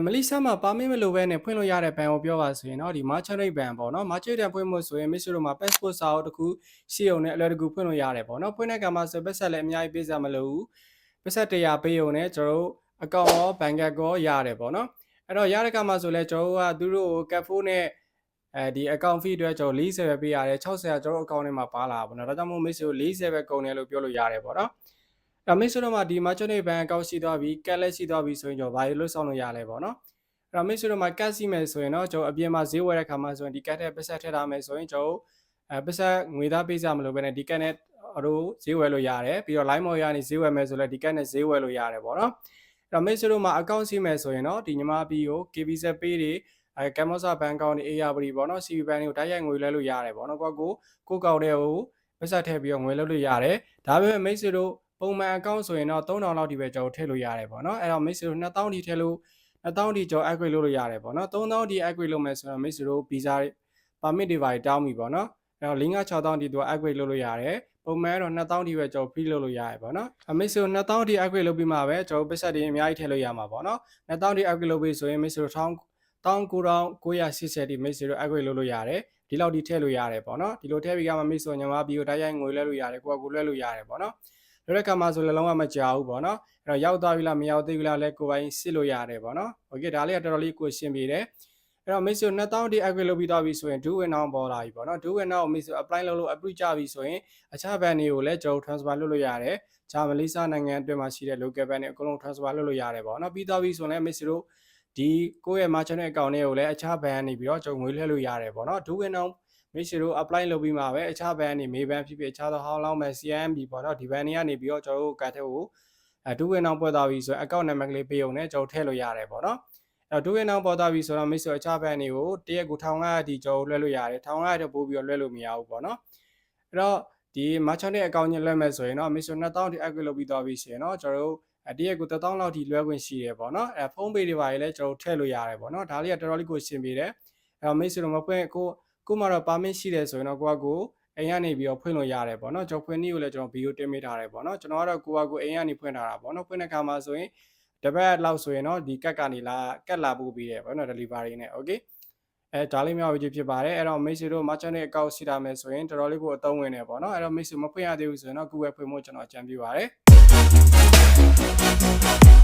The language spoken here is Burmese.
မလေးရှားမှာပါမစ်မလိုဘဲနဲ့ဖွင့်လို့ရတဲ့ဘဏ်ကိုပြောပါဆိုရင်တော့ဒီ merchant rate ဘဏ်ပေါ့နော် merchant rate ဖွင့်ဖို့ဆိုရင်မိတ်ဆွေတို့မှာ passport စာအုပ်တစ်ခုရှိုံနဲ့အလွယ်တကူဖွင့်လို့ရတယ်ပေါ့နော်ဖွင့်တဲ့ကံမှာဆိုပတ်ဆက်လည်းအများကြီးပေးစရာမလိုဘူးပတ်ဆက်100ပေးုံနဲ့ကျွန်တော်တို့အကောင့်ရောဘဏ်ကတ်ရောရတယ်ပေါ့နော်အဲ့တော့ရတဲ့ကံမှာဆိုလဲကျွန်တော်တို့ကသူတို့ကို cat phone နဲ့ဒီ account fee အတွက်ကျွန်တော်40ပဲပေးရတယ်60ကျွန်တော်တို့ account ထဲမှာပါလာပါပေါ့နော်ဒါကြောင့်မို့မိတ်ဆွေတို့40ပဲကုန်တယ်လို့ပြောလို့ရတယ်ပေါ့နော်မိတ်ဆွေတို့မှာဒီ merchant rate ဘဏ်အကောင့်ရှိသွားပြီ cat လည်းရှိသွားပြီဆိုရင်ကျွန်တော်ဘာလို့ဆောင်လို့ရလဲပေါ့နော်အဲ့တော့မိတ်ဆွေတို့မှာကတ်စီမယ်ဆိုရင်တော့ကျွန်တော်အပြင်မှာဈေးဝယ်တဲ့ခါမှာဆိုရင်ဒီကတ်တဲ့ပတ်ဆက်ထည့်ထားမယ်ဆိုရင်ကျွန်တော်ပတ်ဆက်ငွေသားပေးစရာမလိုဘဲနဲ့ဒီကတ်နဲ့တို့ဈေးဝယ်လို့ရတယ်ပြီးတော့ line မော်ရနေဈေးဝယ်မယ်ဆိုလည်းဒီကတ်နဲ့ဈေးဝယ်လို့ရတယ်ပေါ့နော်အဲ့တော့မိတ်ဆွေတို့မှာအကောင့်ရှိမယ်ဆိုရင်တော့ဒီညီမပြီးကို KBZ Pay တွေကမ်မော့စာဘဏ်အကောင့်တွေ ARB ပေါ့နော် CB ဘဏ်တွေကိုတိုက်ရိုက်ငွေလဲလို့ရတယ်ပေါ့နော်ကိုကောက်တဲ့ကိုပတ်ဆက်ထည့်ပြီးတော့ငွေလဲလို့ရတယ်ဒါပေမဲ့မိတ်ဆွေတို့ပုံမှန်အကောင့်ဆိုရင်တော့3000လောက်ဒီပဲကျွန်တော်ထည့်လို့ရတယ်ပေါ့နော်အဲ့တော့မိတ်ဆွေတို့2000ဒီထည့်လို့1000ဒီကျော် upgrade လုပ်လို့ရတယ်ပေါ့နော်3000ဒီ upgrade လုပ်မယ်ဆိုတော့မိတ်ဆွေတို့ visa permit တွေပါတောင်းပြီပေါ့နော်အဲ့တော့5-6000ဒီသူ upgrade လုပ်လို့ရတယ်ပုံမှန်တော့2000ဒီပဲကျော် free လုပ်လို့ရတယ်ပေါ့နော်မိတ်ဆွေတို့2000ဒီ upgrade လုပ်ပြီးမှပဲကျွန်တော်ပတ်ဆက်တွေအများကြီးထည့်လို့ရမှာပေါ့နော်2000ဒီ upgrade လုပ်ပြီးဆိုရင်မိတ်ဆွေတို့19980ဒီမိတ်ဆွေတို့ upgrade လုပ်လို့ရတယ်ဒီလောက်ဒီထည့်လို့ရတယ်ပေါ့နော်ဒီလိုထည့်ပြီးကမှမိတ်ဆွေညီမပြီးကိုတိုက်ရိုက်ငွေလဲလို့ရတယ်ကိုလွှဲလို့ရတယ်ပေါ့နော်လွှဲတဲ့ကမှာဆိုလည်းလုံးဝမကြောက်ဘူးပေါ့နော်အဲ့တော့ရောက်သွားပြီလားမရောက်သေးဘူးလားလဲကိုပိုင်းစစ်လို့ရတယ်ပေါ့နော်โอเคဒါလေးကတော်တော်လေးကိုရှင်းပြတယ်အဲ့တော့မိတ်ဆွေ2000ဒီ upgrade လုပ်ပြီးသွားပြီဆိုရင် do win now ပေါ်လာပြီပေါ့နော် do win now ကိုမိတ်ဆွေ apply လုပ်လို့ approve ကြပြီဆိုရင်အခြားဘဏ်တွေကိုလည်းကျွန်တော် transfer လုပ်လို့ရတယ်ဂျာမလေးရှားနိုင်ငံအတွင်းမှာရှိတဲ့ local bank တွေအကုန်လုံး transfer လုပ်လို့ရတယ်ပေါ့နော်ပြီးသွားပြီဆိုရင်လည်းမိတ်ဆွေတို့ဒီကိုယ့်ရဲ့ merchant account တွေကိုလည်းအခြားဘဏ်ကနေပြီးတော့ကျွန်တော်ငွေလွှဲလို့ရတယ်ပေါ့နော် do win now မိတ်ဆွေတို့ apply လုပ်ပြီးမှပဲအခြားဘဏ်ကနေမေဘဏ်ဖြစ်ဖြစ်အခြားသောဟောင်းလောင်းမဲ့ CIMB ပေါ့နော်ဒီဘဏ်တွေကနေပြီးတော့ကျွန်တော်တို့ကတ်ထဲကိုဒူးဝင်အောင်ပေါ်သွားပြီဆိုရင် account number ကလေးပေးုံနဲ့ကျွန်တော်ထည့်လို့ရတယ်ပေါ့နော်အဲ့တော့ဒူးဝင်အောင်ပေါ်သွားပြီဆိုတော့မိတ်ဆွေအခြားဘဏ်တွေကိုတရက်ကို1500ဒီကျွန်တော်လွှဲလို့ရတယ်1500တော့ပို့ပြီးတော့လွှဲလို့မရဘူးပေါ့နော်အဲ့တော့ဒီ merchant ရဲ့ account ညလွှဲမယ်ဆိုရင်တော့မိတ်ဆွေ2000ဒီ upgrade လုပ်ပြီးသွားပြီဆိုရင်တော့ကျွန်တော်တို့တရက်ကို1000လောက်ဒီလွှဲခွင့်ရှိတယ်ပေါ့နော်ဖုန်းပေတွေပါလည်းကျွန်တော်ထည့်လို့ရတယ်ပေါ့နော်ဒါလေးကတော်တော်လေးကိုရှင်းပြတယ်အဲ့တော့မိတ်ဆွေတို့မဖွင့်ကိုမှတော့ permit ရှိတယ်ဆိုရင်တော့ကိုအိမ်ကနေပြီးတော့ဖွင့်လို့ရတယ်ပေါ့နော်ကျွန်တော်ဖွင့်နည်းကိုလည်းကျွန်တော်ဗီဒီယိုတင်ပေးထားတယ်ပေါ့နော်ကျွန်တော်ကတော့ကိုအိမ်ကနေဖွင့်ထားတာပေါ့နော်ဖွင့်တဲ့ခါမှာဆိုရင်တပတ်လောက်ဆိုရင်တော့ဒီကတ်ကနေကတ်လာပို့ပြီးတယ်ပေါ့နော် delivery နဲ့ okay ဒါလေးမျိုးဝေးဖြစ်ပါတယ်အဲ့တော့မိတ်ဆွေတို့ merchant ရဲ့ account ရှိတာမယ်ဆိုရင်တော်တော်လေးကိုအသုံးဝင်တယ်ပေါ့နော်အဲ့တော့မိတ်ဆွေမဖွင့်ရသေးဘူးဆိုရင်တော့ကိုယ်ပဲဖွင့်ဖို့ကျွန်တော်အကြံပြုပါတယ်